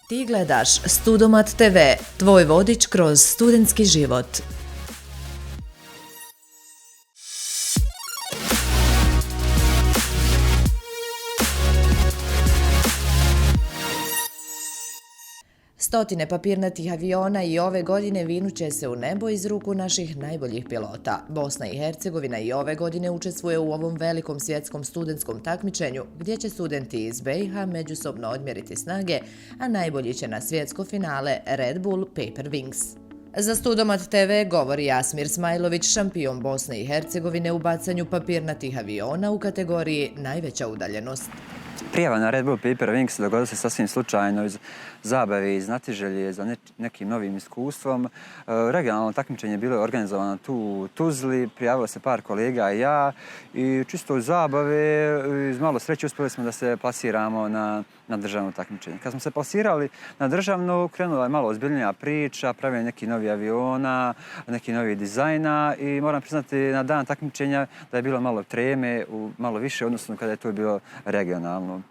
Ti gledaš Studomat TV, tvoj vodič kroz studentski život. Stotine papirnatih aviona i ove godine vinuće se u nebo iz ruku naših najboljih pilota. Bosna i Hercegovina i ove godine učestvuje u ovom velikom svjetskom studentskom takmičenju, gdje će studenti iz BiH međusobno odmjeriti snage, a najbolji će na svjetsko finale Red Bull Paper Wings. Za Studomat TV govori Jasmir Smajlović, šampion Bosne i Hercegovine u bacanju papirnatih aviona u kategoriji najveća udaljenost. Prijava na Red Bull Paper Wings dogodila se sasvim slučajno iz zabave i znatiželje za nekim novim iskustvom. Regionalno takmičenje je bilo organizovano tu u Tuzli, prijavilo se par kolega i ja i čisto u zabave, iz malo sreće uspjeli smo da se plasiramo na državno takmičenje. Kad smo se plasirali na državno, krenula je malo ozbiljnija priča, pravili neki novi aviona, neki novi dizajna i moram priznati na dan takmičenja da je bilo malo treme, malo više, odnosno kada je to bilo regionalno.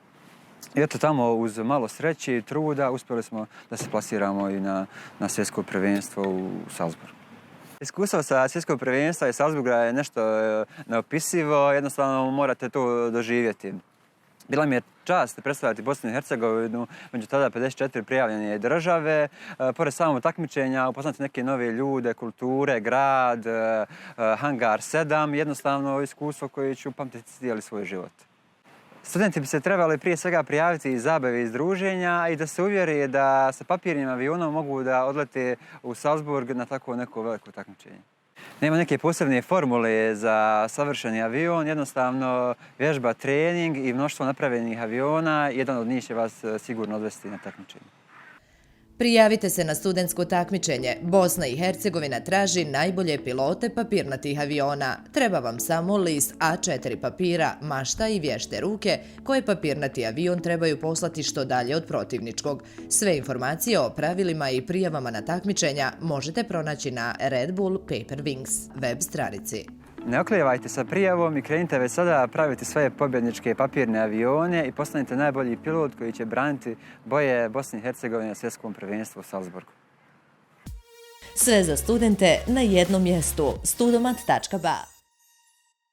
I eto tamo uz malo sreće i truda uspjeli smo da se plasiramo i na svjetsko prvenstvo u Salzburgu. Iskustvo sa svjetskog prvenstva i Salzburga je nešto neopisivo, jednostavno morate to doživjeti. Bila mi je čast predstavljati Bosnu i Hercegovinu, među tada 54 prijavljene države. Pored samog takmičenja upoznati neke nove ljude, kulture, grad, hangar 7, jednostavno iskustvo koje ću pamtiti cijeli svoj život. Studenti bi se trebali prije svega prijaviti iz zabave iz druženja i da se uvjeri da sa papirnim avionom mogu da odlete u Salzburg na tako neko veliko takmičenje. Nema neke posebne formule za savršeni avion, jednostavno vježba, trening i mnoštvo napravljenih aviona, jedan od njih će vas sigurno odvesti na takmičenje. Prijavite se na studentsko takmičenje. Bosna i Hercegovina traži najbolje pilote papirnatih aviona. Treba vam samo list A4 papira, mašta i vješte ruke koje papirnati avion trebaju poslati što dalje od protivničkog. Sve informacije o pravilima i prijavama na takmičenja možete pronaći na Red Bull Paper Wings web stranici. Ne oklijevajte sa prijavom i krenite već sada praviti svoje pobjedničke papirne avione i postanite najbolji pilot koji će braniti boje Bosne i Hercegovine na svjetskom prvenstvu u Salzburgu. Sve za studente na jednom mjestu. studomat.ba